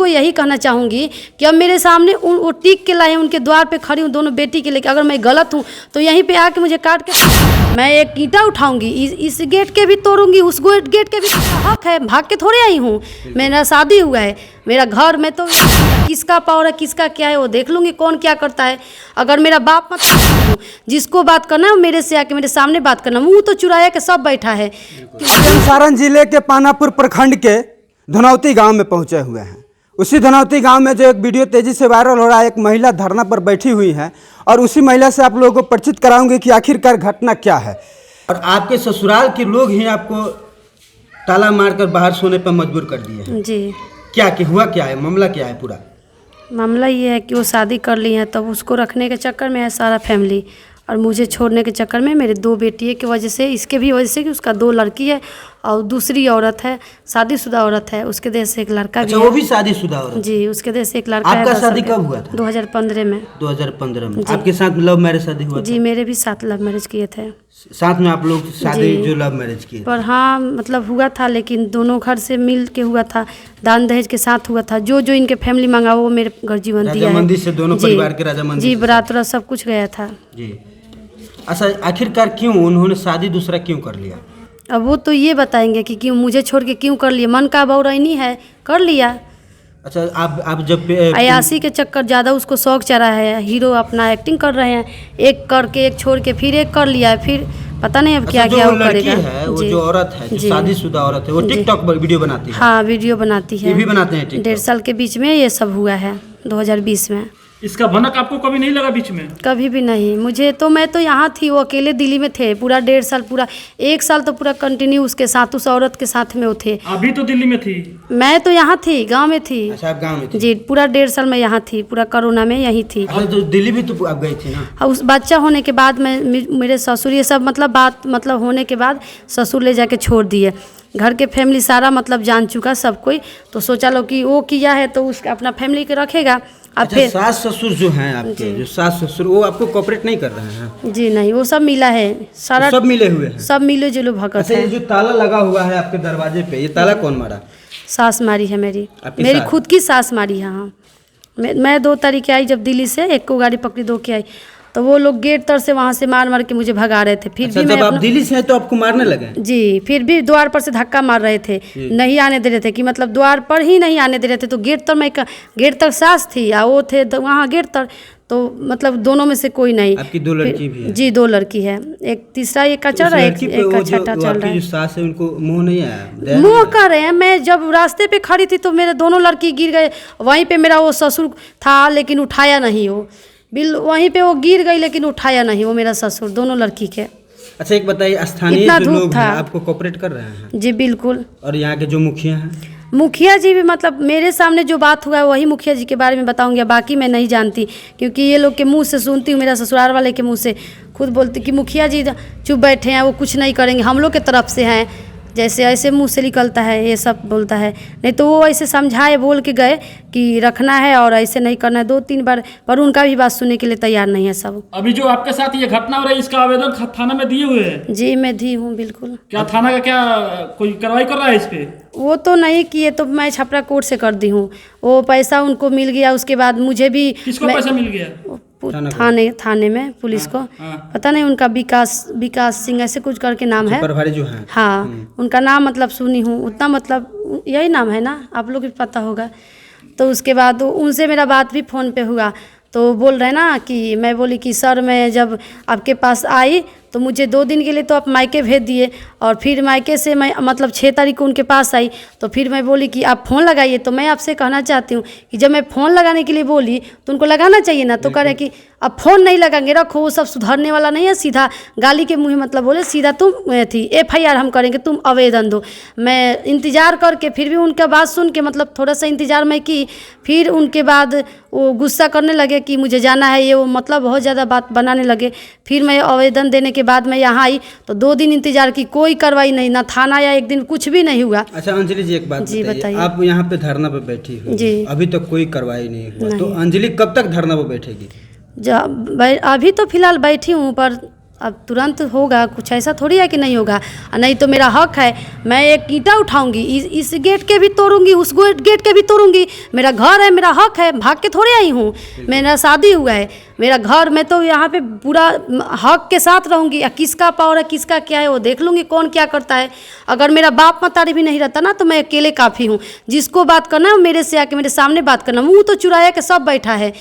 उनको यही कहना चाहूँगी कि अब मेरे सामने वो टिक के लाए, उनके द्वार पे खड़ी हूँ दोनों बेटी के लेकर, अगर मैं गलत हूँ तो यहीं पे आके मुझे काट के मैं एक ईंटा उठाऊंगी, इस गेट के भी तोड़ूंगी, उस गेट के भी हक है, भाग के थोड़े आई हूँ। मेरा शादी हुआ है, मेरा घर में तो किसका पावर है किसका क्या है वो देख लूँगी कौन क्या करता है। अगर मेरा बाप मत जिसको बात करना है मेरे से आके मेरे सामने बात करना, मुँह तो चुराया के सब बैठा है। सारण जिले के पानापुर प्रखंड के धनौती गांव में पहुंचे हुए हैं। उसी धनौती गांव में जो एक वीडियो तेजी से वायरल हो रहा है, एक महिला धरना पर बैठी हुई है और उसी महिला से आप लोगों को परिचित कराऊंगे कि आखिरकार घटना क्या है। और आपके ससुराल के लोग ही आपको ताला मारकर बाहर सोने पर मजबूर कर दिए हैं। जी, क्या हुआ, क्या है मामला, क्या है पूरा मामला ये है कि वो शादी कर ली है, तब उसको रखने के चक्कर में है सारा फैमिली, और मुझे छोड़ने के चक्कर में मेरे 2 बेटी की वजह से, इसके भी वजह से कि उसका 2 लड़की है और दूसरी औरत है, शादीशुदा औरत है, उसके देश से एक लड़का भी है। वो भी शादीशुदा औरत? जी, उसके देश से एक लड़का है। आपका शादी कब हुआ था? 2015 में। 2015 में आपके साथ लव मैरिज शादी हुआ था? जी, मेरे भी साथ लव मैरिज किए थे। साथ में आप लोग शादी जो लव मैरिज किए? पर हाँ मतलब हुआ था, लेकिन दोनों घर से मिल के हुआ था, दान दहेज के साथ हुआ था। जो इनके फैमिली मांगा वो मेरे घर जीवन दिया है। राजामंदी से दोनों परिवार के राजामंदी? जी, बारात सब कुछ गया था। जी, अच्छा आखिरकार क्यों उन्होंने शादी दूसरा क्यों कर लिया? अब वो तो ये बताएंगे कि क्यों मुझे छोड़ के क्यों कर लिया, मन का बौरानी है, कर लिया। अच्छा, आप जब अयासी के चक्कर ज़्यादा उसको शौक चढ़ा है, हीरो अपना एक्टिंग कर रहे हैं, एक करके एक छोड़ के फिर एक कर लिया है, फिर पता नहीं अब क्या क्या वो करेगा। वो जो औरत है, जो शादीशुदा औरत है, वो टिकटॉक पर वीडियो बनाती है? हाँ, वीडियो बनाती है। ये भी बनाते हैं? 1.5 साल के बीच में ये सब हुआ है, 2020 में। इसका भनक आपको कभी नहीं लगा बीच में? कभी भी नहीं। मैं तो यहाँ थी, वो अकेले दिल्ली में थे पूरा 1.5 साल, पूरा 1 साल तो पूरा कंटिन्यू उसके साथ, उस औरत के साथ में वो थे। अभी तो दिल्ली में थी? मैं तो यहाँ थी, गांव में थी। अच्छा, आप गांव में थी? जी, पूरा 1.5 साल मैं यहाँ थी, पूरा कोरोना में यहीं थी। अच्छा, तो दिल्ली भी तो आप गई थी ना? उस बच्चा होने के बाद मेरे ससुर ये सब मतलब होने के बाद ससुर ले जाके छोड़ दिए। घर के फैमिली सारा मतलब जान चुका सब कोई, तो सोचा लो कि वो किया है तो उसका अपना फैमिली के रखेगा। अब अच्छा, फिर सास ससुर जो हैं आपके, जो सास ससुर, वो आपको कोऑपरेट नहीं कर रहे हैं? जी नहीं, वो सब मिला है, सारा सब मिले हुए हैं, सब मिले जुलो भगत। अच्छा, ये जो ताला लगा हुआ है आपके दरवाजे पे, ये ताला कौन मारा? सास मारी है मेरी सास? खुद की सास मारी है। हाँ, मैं 2 तारीख के आई जब दिल्ली से, एक को गाड़ी पकड़ी 2 के आई, तो वो लोग गेट तर से वहाँ से मार के मुझे भगा रहे थे। फिर अच्छा, भी जब आप दिल्ली से हैं तो आपको मारने लगे? जी, फिर भी द्वार पर से धक्का मार रहे थे, नहीं आने दे रहे थे, कि मतलब द्वार पर ही नहीं आने दे रहे थे। तो गेट तर सास थी और वो थे वहाँ गेट तर, तो मतलब दोनों में से कोई नहीं। आपकी 2 लड़की भी है? जी, 2 लड़की है, एक तीसरा एक का चल रहा है, एक का छठा चल रहा है। जो सास है उनको मुँह नहीं आया? मुँह कर रहे हैं। मैं जब रास्ते पे खड़ी थी तो मेरे दोनों लड़की गिर गए, वहीं पे मेरा वो ससुर था लेकिन उठाया नहीं, वो वहीं पे वो गिर गई लेकिन उठाया नहीं, वो मेरा ससुर, दोनों लड़की के। अच्छा, एक बताइए, स्थानीय जो लोग हैं आपको कोऑपरेट कर रहे हैं? जी बिल्कुल। और यहाँ के जो मुखिया हैं? मुखिया जी भी मतलब मेरे सामने जो बात हुआ है वही मुखिया जी के बारे में बताऊंगी, बाकी मैं नहीं जानती, क्योंकि ये लोग के मुंह से सुनती हूँ, मेरा ससुराल वाले के मुंह से खुद बोलती कि मुखिया जी चुप बैठे हैं, वो कुछ नहीं करेंगे, हम लोग के तरफ से हैं, जैसे ऐसे मुंह से निकलता है ये सब बोलता है। नहीं तो वो ऐसे समझाए बोल के गए कि रखना है और ऐसे नहीं करना है 2-3 बार, पर उनका भी बात सुनने के लिए तैयार नहीं है सब। अभी जो आपके साथ ये घटना हो रही है, इसका आवेदन थाना में दिए हुए हैं? जी मैं दी हूँ, बिल्कुल। क्या थाना का क्या कोई कार्रवाई कर रहा है इस पे? वो तो नहीं किए, तो मैं छपरा कोर्ट से कर दी हूँ। वो पैसा उनको मिल गया, उसके बाद मुझे भी। किसको पैसा मिल गया? थाने में पुलिस को पता नहीं, उनका विकास सिंह ऐसे कुछ करके नाम है, प्रभारी जो है। हाँ, उनका नाम मतलब सुनी हूँ उतना, मतलब यही नाम है ना, आप लोग भी पता होगा। तो उसके बाद उनसे मेरा बात भी फ़ोन पे हुआ, तो बोल रहे ना कि मैं बोली कि सर मैं जब आपके पास आई तो मुझे 2 दिन के लिए तो आप मायके भेज दिए, और फिर मायके से मैं मतलब 6 तारीख को उनके पास आई, तो फिर मैं बोली कि आप फ़ोन लगाइए। तो मैं आपसे कहना चाहती हूँ कि जब मैं फ़ोन लगाने के लिए बोली तो उनको लगाना चाहिए ना, तो कह रहे कि अब फ़ोन नहीं लगाएंगे, रखो, वो सब सुधरने वाला नहीं है। सीधा गाली के मुँह मतलब बोले, सीधा तुम FIR हम करेंगे, तुम आवेदन दो। मैं इंतज़ार करके फिर भी उनका बात सुन के मतलब थोड़ा सा इंतज़ार मैं की, फिर उनके बाद वो गुस्सा करने लगे कि मुझे जाना है, ये वो मतलब बहुत ज़्यादा बात बनाने लगे। फिर मैं आवेदन देने के बाद मैं यहाँ आई तो 2 दिन इंतजार की, कोई कार्रवाई नहीं, ना थाना या एक दिन कुछ भी नहीं हुआ। अच्छा अंजलि जी, एक बात जी बताइए, आप यहाँ पे धरना पे बैठी हुई जी, अभी तक कोई कार्रवाई नहीं हुआ, तो अंजलि कब तक धरना पे बैठेगी? अभी तो फिलहाल बैठी हूँ, पर अब तुरंत होगा, कुछ ऐसा थोड़ी है कि नहीं होगा। नहीं तो मेरा हक है, मैं एक ईंटा उठाऊंगी, इस गेट के भी तोड़ूंगी, उस गेट के भी तोड़ूंगी। मेरा घर है, मेरा हक है, भाग के थोड़े आई हूँ। मेरा शादी हुआ है, मेरा घर, मैं तो यहाँ पे पूरा हक के साथ रहूँगी। किसका पावर है, किसका क्या है, वो देख लूँगी कौन क्या करता है। अगर मेरा बाप मतारी भी नहीं रहता ना तो मैं अकेले काफ़ी हूँ। जिसको बात करना है मेरे से आके मेरे सामने बात करना। मुंह तो चुराया के सब बैठा है,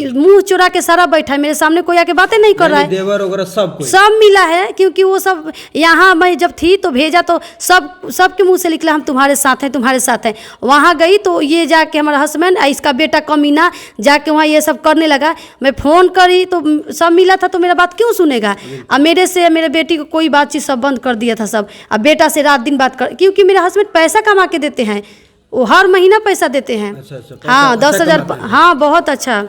मुंह चुरा के सारा बैठा है, मेरे सामने कोई आके बातें नहीं कर रहा है। देवर वगैरह सब मिला है, क्योंकि वो सब यहाँ मैं जब थी तो भेजा तो सबके मुंह से निकला हम तुम्हारे साथ हैं, तुम्हारे साथ हैं। वहाँ गई तो ये जाके हमारा हस्बैंड इसका बेटा कमीना जाके वहाँ ये सब करने लगा। मैं फ़ोन करी तो सब मिला था, तो मेरा बात क्यों सुनेगा। अब मेरे से मेरे बेटी को कोई बातचीत सब बंद कर दिया था सब। अब बेटा से रात दिन बात कर, क्योंकि मेरे हस्बैंड पैसा कमा के देते हैं, वो हर महीना पैसा देते हैं। हाँ 10,000, हाँ बहुत अच्छा,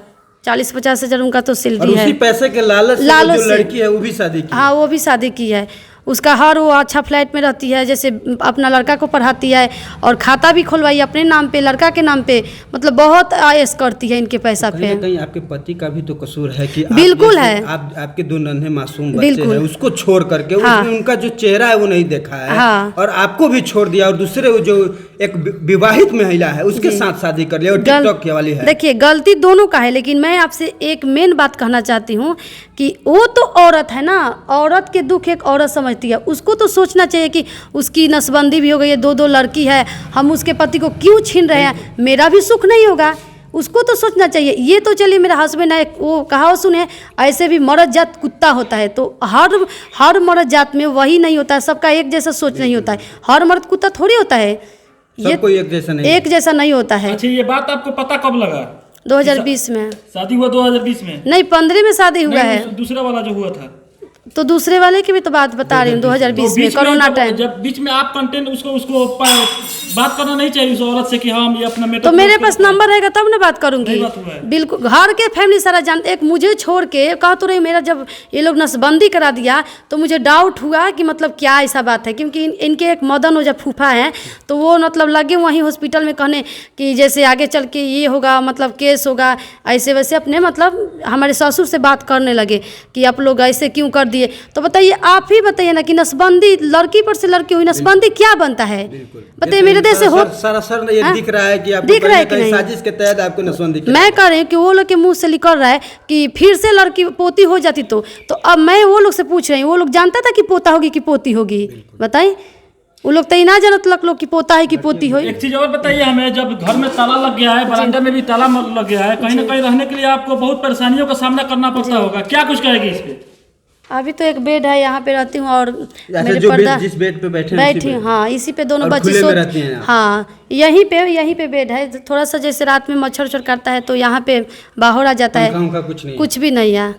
40-50 हज़ार उनका तो सैलरी है। उसी पैसे के लालच से जो लड़की है वो भी शादी की। हाँ वो भी शादी की है। उसका हर वो अच्छा फ्लैट में रहती है, जैसे अपना लड़का को पढ़ाती है और खाता भी खुलवाई अपने नाम पे, लड़का के नाम पे। मतलब बहुत आयस करती है इनके पैसा पे। कहीं आपके पति का भी तो कसूर है कि बिल्कुल है। आपके 2 नन्हे मासूम बच्चे हैं, उसको छोड़ करके उसने उनका जो चेहरा है वो नहीं देखा है। हाँ। और आपको भी छोड़ दिया और दूसरे जो एक विवाहित महिला है उसके साथ शादी कर लिया और टिकटॉक वाली है। देखिए गलती दोनों का है, लेकिन मैं आपसे एक मेन बात कहना चाहती हूँ कि वो तो औरत है ना, औरत के दुख एक औरत समझती है। उसको तो सोचना चाहिए कि उसकी नसबंदी भी हो गई है, 2 लड़की है, हम उसके पति को क्यों छीन रहे हैं, मेरा भी सुख नहीं होगा। उसको तो सोचना चाहिए। ये तो चलिए मेरा हस्बैंड है, वो कहावत सुने, ऐसे भी मर्द जात कुत्ता होता है। तो हर मर्द जात में वही नहीं होता है, सबका एक जैसा सोच नहीं होता है। हर मर्द कुत्ता थोड़ी होता है, ये कोई एक जैसा नहीं होता है। अच्छा ये बात आपको पता कब लगा? 2020 में शादी हुआ 2020 में? नहीं 15 में शादी हुआ है। दूसरा वाला जो हुआ था तो दूसरे वाले की भी तो बात बता रही हूँ, 2020 में कोरोना टाइम। जब बीच में आप कंटेंट उसको बात करना नहीं चाहिए उस औरत से कि हाँ ये अपना तो मेरे पास नंबर रहेगा तब ना बात करूंगी। बिल्कुल, घर के फैमिली सारा जानते। एक मुझे छोड़ के कहा तो रही, मेरा जब ये लोग नसबंदी करा दिया तो मुझे डाउट हुआ कि मतलब क्या ऐसा बात है, क्योंकि इनके एक मदन ओझा फूफा हैं, तो वो मतलब लगे वहीं हॉस्पिटल में कहने कि जैसे आगे चल के ये होगा, मतलब केस होगा, ऐसे वैसे अपने मतलब हमारे ससुर से बात करने लगे कि आप लोग ऐसे क्यों कर दिए। तो बताइए, आप ही बताइए ना कि नसबंदी लड़की पर से लड़की हुई, नसबंदी क्या बनता है बताइए। मेरे देश से हो सरासर ये दिख रहा है कि आपको दिख रहा है कि नहीं, साजिश के तहत आपको नसबंदी। मैं कह रही हूँ कि वो लोग के मुंह से निकल रहा है कि फिर से लड़की पोती हो जाती तो अब मैं वो लोग से पूछ रही हूँ, वो लोग जानता था कि पोता होगी कि पोती होगी? बताइए, वो लोग तो ना जानत लोग कि पोता है कि पोती हो। एक चीज और बताइए हमें, जब घर में ताला लग गया है, बरामदा में भी ताला लग गया है, कहीं ना कहीं रहने के लिए आपको बहुत परेशानियों का सामना करना पड़ता होगा, क्या कुछ कहेगी इस पे? अभी तो एक बेड है, यहाँ पे रहती हूँ और मेरे जो पर्दा जिस बेड पे बैठी हूँ, हाँ इसी पे दोनों बच्चे रहती हैं। हाँ यहीं पे बेड है। थोड़ा सा जैसे रात में मच्छर उच्छर काटता है तो यहाँ पे बाहर आ जाता है, कुछ भी नहीं है।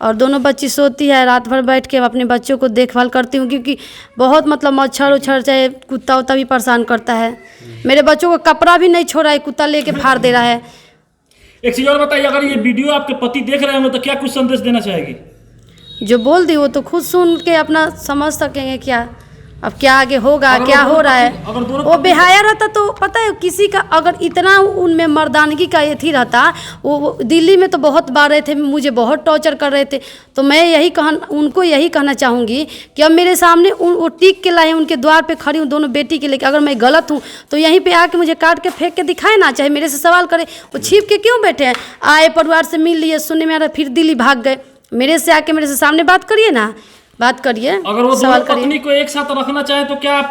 और दोनों बच्ची सोती है, रात भर बैठ के अपने बच्चों को देखभाल करती हूँ, क्योंकि बहुत मतलब मच्छर उच्छर चाहे कुत्ता उत्ता भी परेशान करता है। मेरे बच्चों को कपड़ा भी नहीं छोड़ा है, कुत्ता लेके फाड़ दे रहा है। एक चीज और बताइए, अगर ये वीडियो आपके पति देख रहे होंगे तो क्या कुछ संदेश देना चाहेगी? जो बोल दी वो तो खुद सुन के अपना समझ सकेंगे क्या अब क्या आगे होगा, क्या हो रहा है। वो बेहाया रहता तो पता है किसी का, अगर इतना उनमें मर्दानगी का ये थी रहता, वो दिल्ली में तो बहुत बार रहे थे, मुझे बहुत टॉर्चर कर रहे थे। तो मैं उनको यही कहना चाहूँगी कि अब मेरे सामने वो टिक के लाए, उनके द्वार पे खड़ी हूँ दोनों बेटी के लेकर। अगर मैं गलत हूँ तो यहीं पे आके मुझे काट के फेंक के दिखाए ना, चाहे मेरे से सवाल करे। वो छिप के क्यों बैठे हैं? आए परिवार से मिल लिए, सुनने में आ रहा, फिर दिल्ली भाग गए। मेरे से आके मेरे से सामने बात करिए ना, बात करिए। अगर वो सवाल पत्नी को एक साथ रखना चाहे तो क्या आप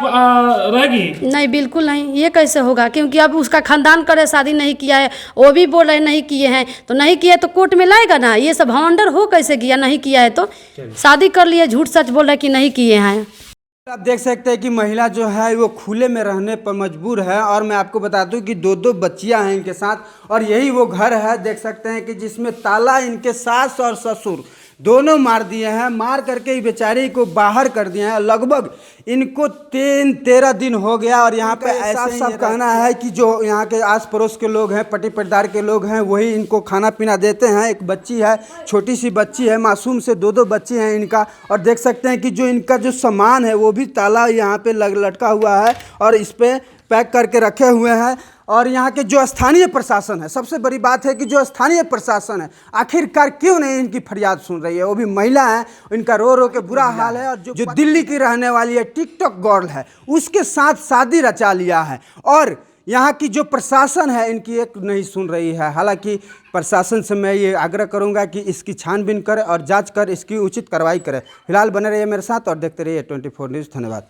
रहेगी? नहीं, बिल्कुल नहीं। ये कैसे होगा? क्योंकि अब उसका खानदान करे, शादी नहीं किया है, वो भी बोल रहे नहीं किए हैं, तो नहीं किया है तो कोर्ट में लाएगा ना। ये सब हवंडर हो कैसे किया, नहीं किया है तो शादी कर लिए, झूठ सच बोल रहे कि नहीं किए हैं। आप देख सकते हैं कि महिला जो है वो खुले में रहने पर मजबूर है। और मैं आपको बता दूं कि 2 बच्चियां हैं इनके साथ, और यही वो घर है देख सकते हैं कि जिसमें ताला इनके सास और ससुर दोनों मार दिए हैं। मार करके ही बेचारी को बाहर कर दिए हैं। लगभग इनको 13 दिन हो गया। और यहाँ पे ऐसा सब कहना है कि जो यहाँ के आस पड़ोस के लोग हैं, पट्टी पट्टीदार के लोग हैं, वही इनको खाना पीना देते हैं। एक बच्ची है, छोटी सी बच्ची है, मासूम से 2 बच्चे हैं इनका। और देख सकते हैं कि जो इनका जो सामान है वो भी ताला यहाँ पे लटका हुआ है और इस पर पैक करके रखे हुए हैं। और यहाँ के जो स्थानीय प्रशासन है, सबसे बड़ी बात है कि जो स्थानीय प्रशासन है आखिरकार क्यों नहीं इनकी फरियाद सुन रही है। वो भी महिला है, इनका रो रो के बुरा हाल है। और जो दिल्ली की रहने वाली है, टिकटॉक गर्ल है, उसके साथ शादी रचा लिया है और यहाँ की जो प्रशासन है इनकी एक नहीं सुन रही है। हालांकि प्रशासन से मैं ये आग्रह करूँगा कि इसकी छानबीन करे और जाँच कर इसकी उचित कार्रवाई करे। फिलहाल बने रहिए मेरे साथ और देखते रहिए 24 न्यूज़। धन्यवाद।